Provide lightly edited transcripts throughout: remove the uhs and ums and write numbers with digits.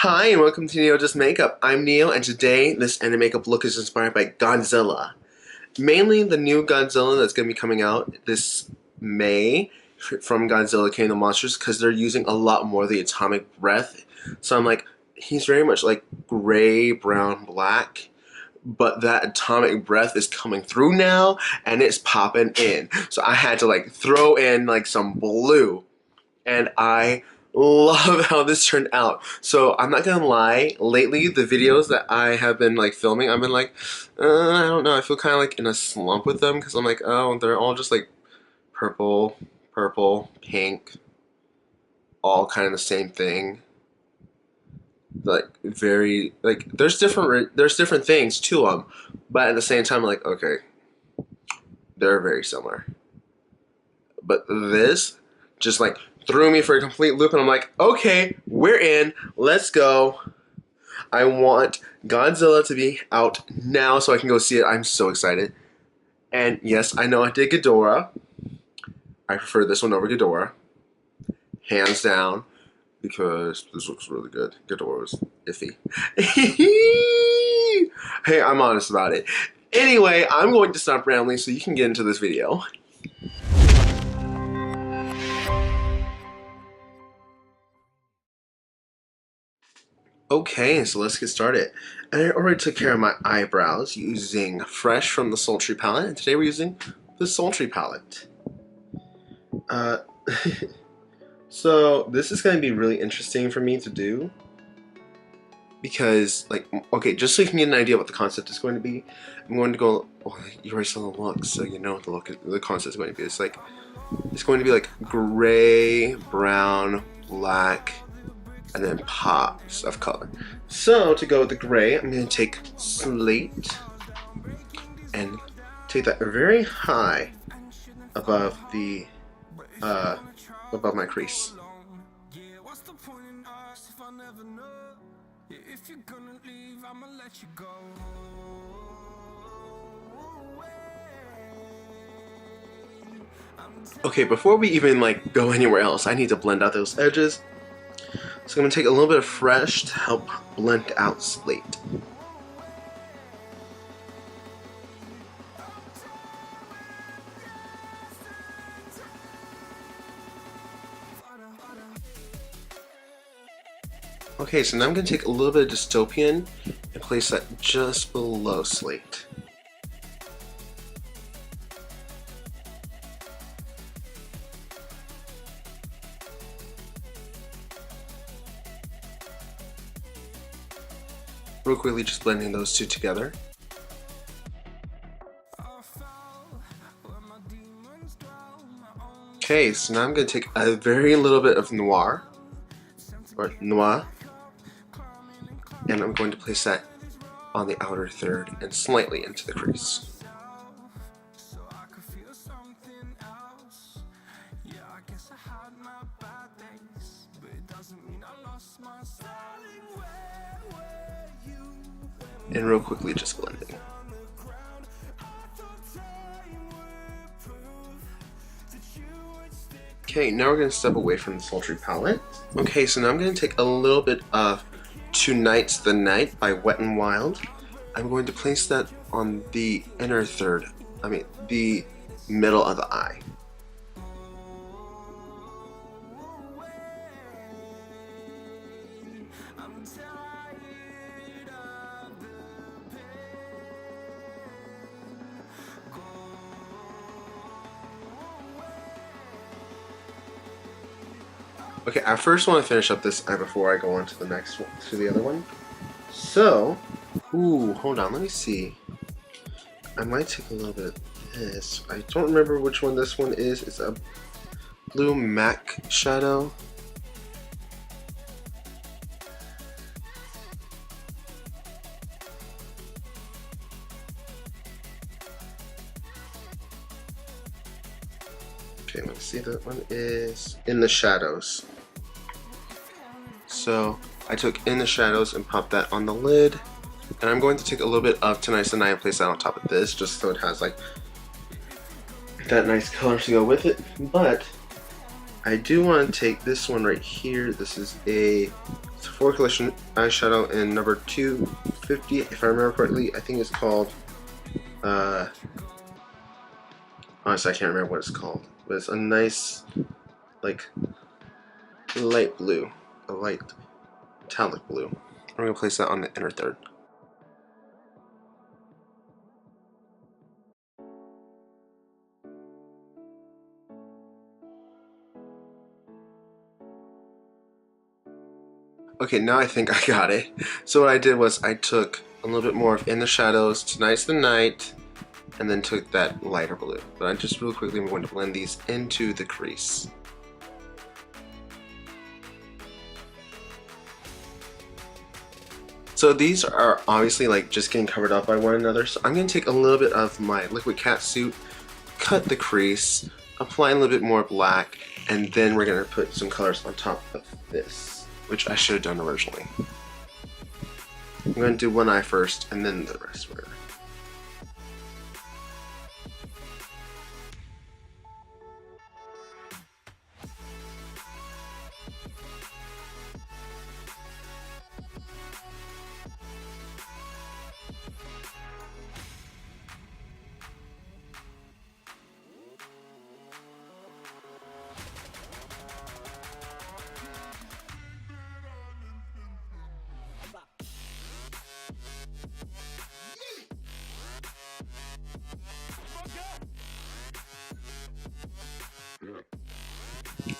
Hi and welcome to Neo Just Makeup. I'm Neo and today this end makeup look is inspired by Godzilla. Mainly the new Godzilla that's going to be coming out this May from Godzilla King of the Monsters because they're using a lot more of the atomic breath. So I'm like, he's very much like gray, brown, black. But that atomic breath is coming through now and it's popping in. So I had to like throw in like some blue. And I love how this turned out. So I'm not gonna lie, lately the videos that I have been like filming, I've been like, I don't know, I feel kind of like in a slump with them because I'm like, oh, they're all just like purple, pink, all kind of the same thing. Like very like there's different things to them, but at the same time, like okay, they're very similar. But this just like threw me for a complete loop, and I'm like, okay, we're in. Let's go. I want Godzilla to be out now so I can go see it. I'm so excited. And yes, I know I did Ghidorah. I prefer this one over Ghidorah. Hands down. Because this looks really good. Ghidorah was iffy. Hey, I'm honest about it. Anyway, I'm going to stop rambling so you can get into this video. Okay, so let's get started. And I already took care of my eyebrows using Fresh from the Sultry palette, and today we're using the Sultry palette. So this is going to be really interesting for me to do because, like, okay, just so you can get an idea what the concept is going to be, I'm going to go. Oh, you already saw the look, so you know what the concept is going to be. It's going to be like gray, brown, black, and then pops of color. So to go with the gray, I'm going to take Slate and take that very high above the above my crease. Okay, before we even like go anywhere else, I need to blend out those edges. So I'm going to take a little bit of Fresh to help blend out Slate. Okay, so now I'm going to take a little bit of Dystopian and place that just below Slate. Real quickly, just blending those two together. Okay, so now I'm going to take a very little bit of Noir, and I'm going to place that on the outer third and slightly into the crease. And real quickly, just blending. Okay, now we're going to step away from the Sultry palette. Okay, so now I'm going to take a little bit of Tonight's the Night by Wet n Wild. I'm going to place that on the inner third, the middle of the eye. Okay, I first want to finish up this eye before I go on to the next one, to the other one. So, hold on, let me see. I might take a little bit of this. I don't remember which one this one is. It's a blue MAC shadow. Okay, let's see, that one is In the Shadows. So I took In the Shadows and popped that on the lid. And I'm going to take a little bit of Tonight's the Night and place that on top of this, just so it has like that nice color to go with it. But I do want to take this one right here. This is a Sephora Collection eyeshadow in number 250, if I remember correctly. I think it's called, honestly I can't remember what it's called, but it's a nice, like, light blue, a light metallic blue. I'm going to place that on the inner third. Okay, now I think I got it. So what I did was I took a little bit more of In the Shadows, Tonight's the Night, and then took that lighter blue. But I just real quickly am going to blend these into the crease. So these are obviously like just getting covered up by one another. So I'm going to take a little bit of my liquid catsuit, cut the crease, apply a little bit more black, and then we're going to put some colors on top of this, which I should have done originally. I'm going to do one eye first and then the rest.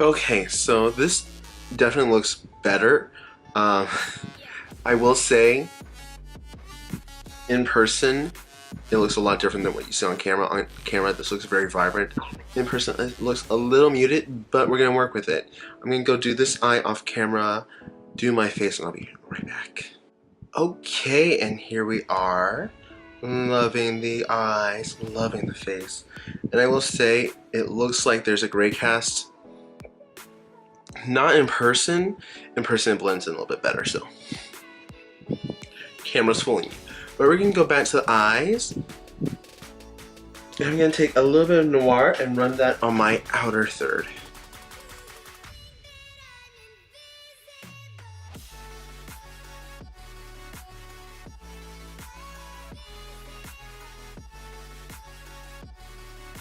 Okay, so this definitely looks better. I will say, in person, it looks a lot different than what you see on camera. On camera, this looks very vibrant. In person, it looks a little muted, but we're gonna work with it. I'm gonna go do this eye off camera, do my face, and I'll be right back. Okay, and here we are. Loving the eyes, loving the face. And I will say, it looks like there's a gray cast. Not in person. In person it blends in a little bit better, so. Camera's fooling you. But we're going to go back to the eyes. And I'm going to take a little bit of noir and run that on my outer third.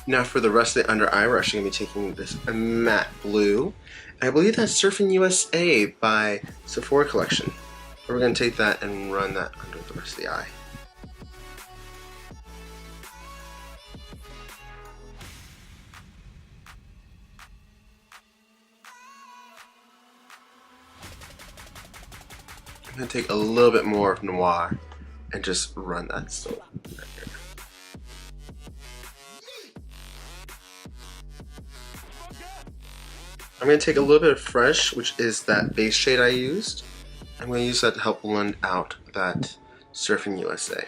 Now for the rest of the under eye, we're actually going to be taking this matte blue. I believe that's Surfing USA by Sephora Collection. We're going to take that and run that under the rest of the eye. I'm going to take a little bit more of noir and just run that still. I'm going to take a little bit of Fresh, which is that base shade I used. I'm going to use that to help blend out that Surfing USA.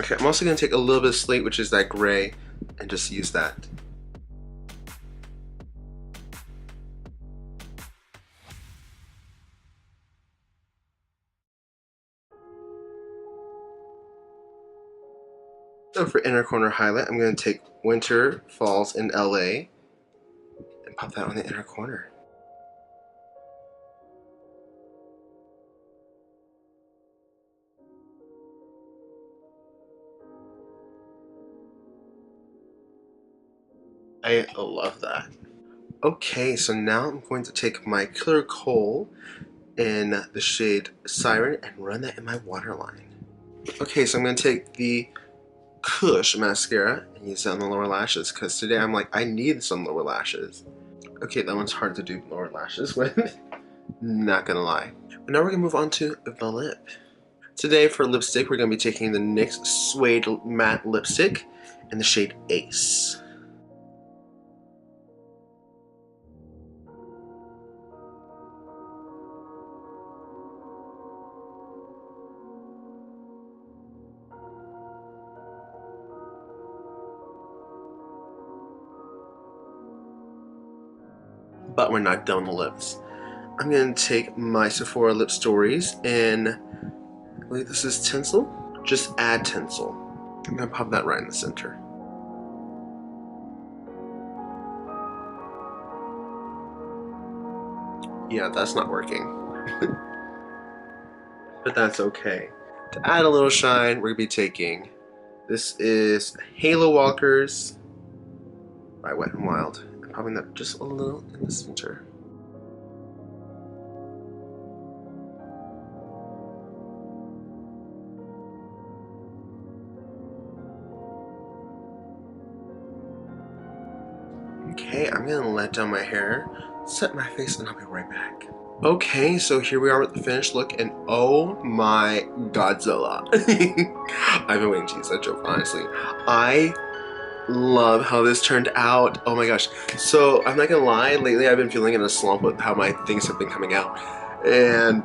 Okay, I'm also going to take a little bit of Slate, which is that gray, and just use that. So for inner corner highlight, I'm going to take Winter Falls in LA and pop that on the inner corner. I love that. Okay, so now I'm going to take my Killer Kohl in the shade Siren and run that in my waterline. Okay, so I'm going to take the Kush mascara and use that on the lower lashes because today I'm like, I need some lower lashes. Okay, that one's hard to do lower lashes with. Not gonna lie. But now we're gonna move on to the lip. Today for lipstick, we're gonna be taking the NYX Suede Matte Lipstick in the shade Ace. But we're not done with the lips. I'm going to take my Sephora Lip Stories in, I believe this is Tinsel. Just add tinsel. I'm gonna pop that right in the center. Yeah, that's not working. But that's okay. To add a little shine, we're gonna be taking, this is Halo Walkers by Wet n Wild. I'm popping that just a little in the center. Okay, I'm gonna let down my hair, set my face, and I'll be right back. Okay, so here we are with the finished look, and oh my Godzilla. I've been waiting to use that joke, honestly. I love how this turned out. Oh my gosh. So, I'm not gonna lie, lately I've been feeling in a slump with how my things have been coming out. And,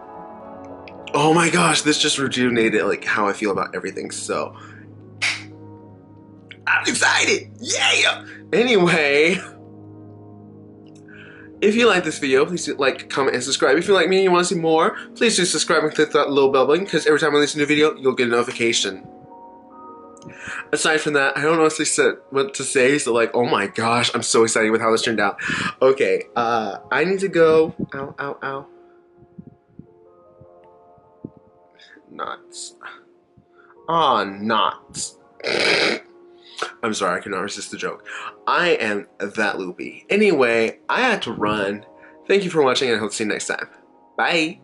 oh my gosh, this just rejuvenated like how I feel about everything, so. I'm excited! Yeah! Anyway. If you like this video, please do like, comment, and subscribe. If you like me and you want to see more, please do subscribe and click that little bell button, because every time I release a new video, you'll get a notification. Aside from that, I don't know what to say, so like, oh my gosh, I'm so excited with how this turned out. Okay, I need to go. Ow, ow, ow. Knots. Ah, knots. I'm sorry, I cannot resist the joke. I am that loopy. Anyway, I had to run. Thank you for watching, and I hope to see you next time. Bye!